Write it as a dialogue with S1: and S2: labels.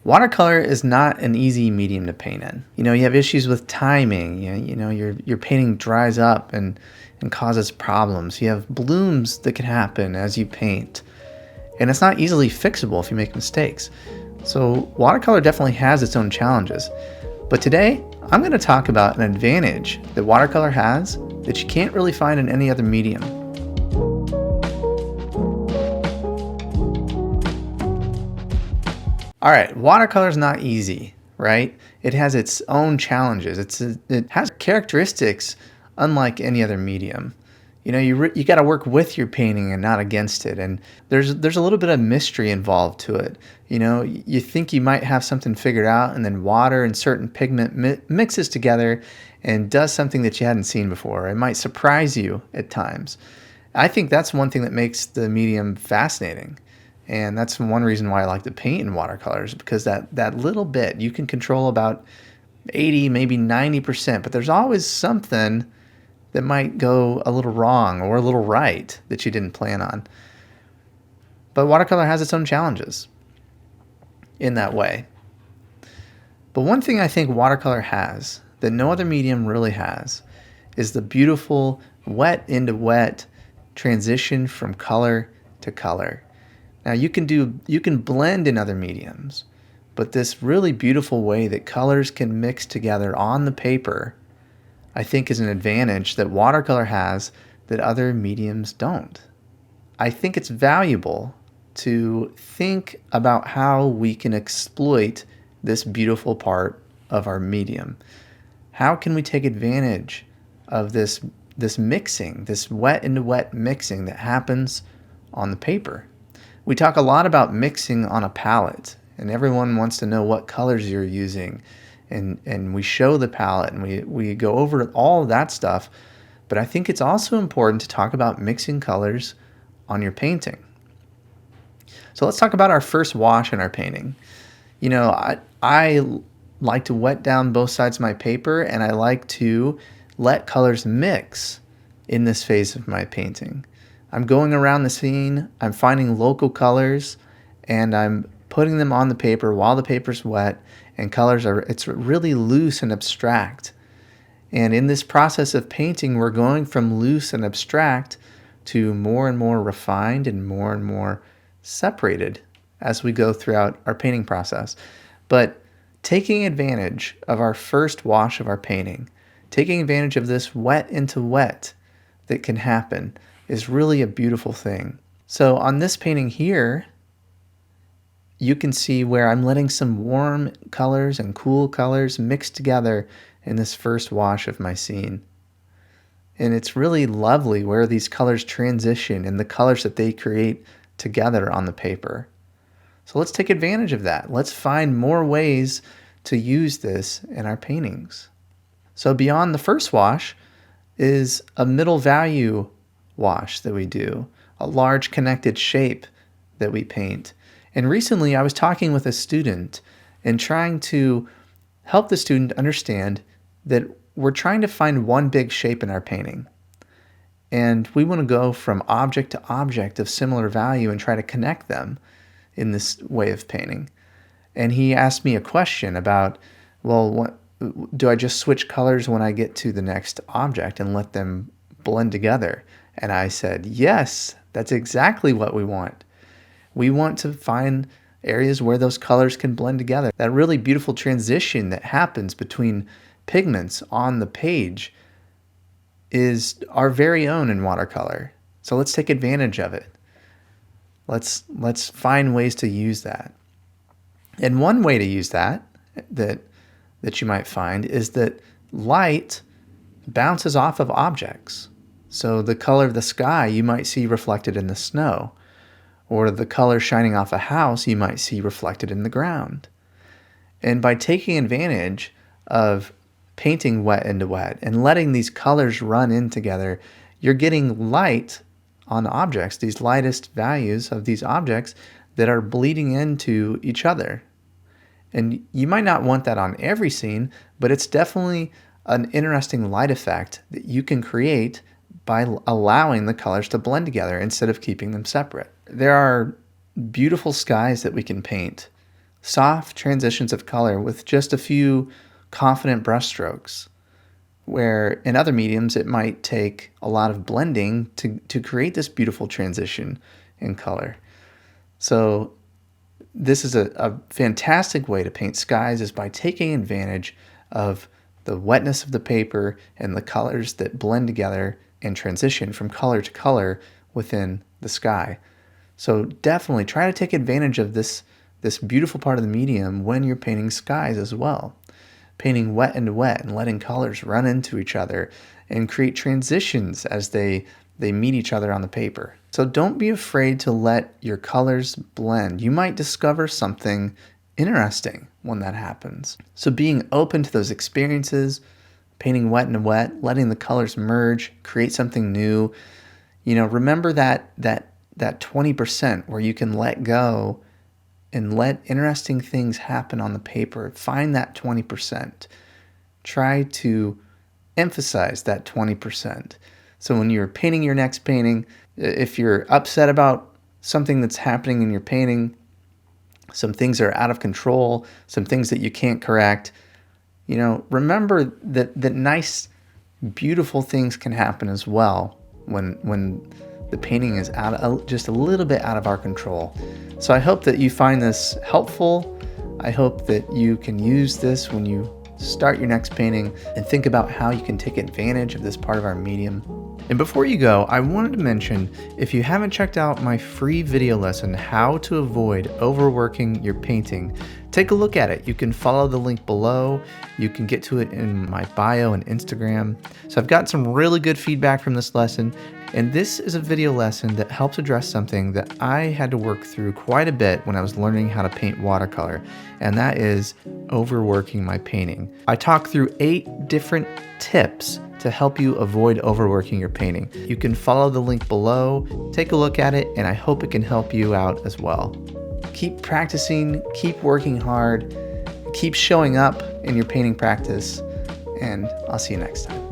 S1: Watercolor is not an easy medium to paint in. You have issues with timing. Your painting dries up and causes problems. You have blooms that can happen as you paint. And it's not easily fixable if you make mistakes. So watercolor definitely has its own challenges. But today, I'm going to talk about an advantage that watercolor has that you can't really find in any other medium. All right, watercolor is not easy, right? It has its own challenges. It has characteristics unlike any other medium. You got to work with your painting and not against it. And there's a little bit of mystery involved to it. You think you might have something figured out, and then water and certain pigment mixes together and does something that you hadn't seen before. It might surprise you at times. I think that's one thing that makes the medium fascinating. And that's one reason why I like to paint in watercolors, because that little bit, you can control about 80, maybe 90%, but there's always something that might go a little wrong or a little right that you didn't plan on. But watercolor has its own challenges in that way. But one thing I think watercolor has that no other medium really has is the beautiful wet into wet transition from color to color. Now you can blend in other mediums, but this really beautiful way that colors can mix together on the paper, I think, is an advantage that watercolor has that other mediums don't. I think it's valuable to think about how we can exploit this beautiful part of our medium. How can we take advantage of this mixing, this wet into wet mixing that happens on the paper? We talk a lot about mixing on a palette, and everyone wants to know what colors you're using. And we show the palette, and we go over all of that stuff. But I think it's also important to talk about mixing colors on your painting. So let's talk about our first wash in our painting. I like to wet down both sides of my paper, and I like to let colors mix in this phase of my painting. I'm going around the scene, I'm finding local colors, and I'm putting them on the paper while the paper's wet, and it's really loose and abstract. And in this process of painting, we're going from loose and abstract to more and more refined and more separated as we go throughout our painting process. But taking advantage of our first wash of our painting, taking advantage of this wet into wet that can happen, is really a beautiful thing. So on this painting here, you can see where I'm letting some warm colors and cool colors mix together in this first wash of my scene. And it's really lovely where these colors transition and the colors that they create together on the paper. So let's take advantage of that. Let's find more ways to use this in our paintings. So beyond the first wash is a middle value wash that we do, a large connected shape that we paint. And recently I was talking with a student and trying to help the student understand that we're trying to find one big shape in our painting. And we want to go from object to object of similar value and try to connect them in this way of painting. And he asked me a question about, do I just switch colors when I get to the next object and let them blend together? And I said, yes, that's exactly what we want. We want to find areas where those colors can blend together. That really beautiful transition that happens between pigments on the page is our very own in watercolor. So let's take advantage of it. Let's find ways to use that. And one way to use that you might find is that light bounces off of objects. So the color of the sky you might see reflected in the snow, or the color shining off a house you might see reflected in the ground. And by taking advantage of painting wet into wet and letting these colors run in together, you're getting light on objects, these lightest values of these objects that are bleeding into each other. And you might not want that on every scene, but it's definitely an interesting light effect that you can create by allowing the colors to blend together instead of keeping them separate. There are beautiful skies that we can paint, soft transitions of color with just a few confident brushstrokes, where in other mediums it might take a lot of blending to create this beautiful transition in color. So this is a fantastic way to paint skies, is by taking advantage of the wetness of the paper and the colors that blend together and transition from color to color within the sky. So definitely try to take advantage of this beautiful part of the medium when you're painting skies as well. Painting wet into wet and letting colors run into each other and create transitions as they meet each other on the paper. So don't be afraid to let your colors blend. You might discover something interesting when that happens. So being open to those experiences, painting wet into wet, letting the colors merge, create something new. Remember that 20% where you can let go and let interesting things happen on the paper. Find that 20%. Try to emphasize that 20%. So when you're painting your next painting, if you're upset about something that's happening in your painting, some things are out of control, some things that you can't correct, remember that nice, beautiful things can happen as well when the painting is just a little bit out of our control. So I hope that you find this helpful. I hope that you can use this when you start your next painting and think about how you can take advantage of this part of our medium. And before you go, I wanted to mention, if you haven't checked out my free video lesson, How to Avoid Overworking Your Painting, take a look at it. You can follow the link below. You can get to it in my bio and Instagram. So I've got some really good feedback from this lesson, and this is a video lesson that helps address something that I had to work through quite a bit when I was learning how to paint watercolor, and that is overworking my painting. I talk through 8 different tips to help you avoid overworking your painting. You can follow the link below, take a look at it, and I hope it can help you out as well. Keep practicing, keep working hard, keep showing up in your painting practice, and I'll see you next time.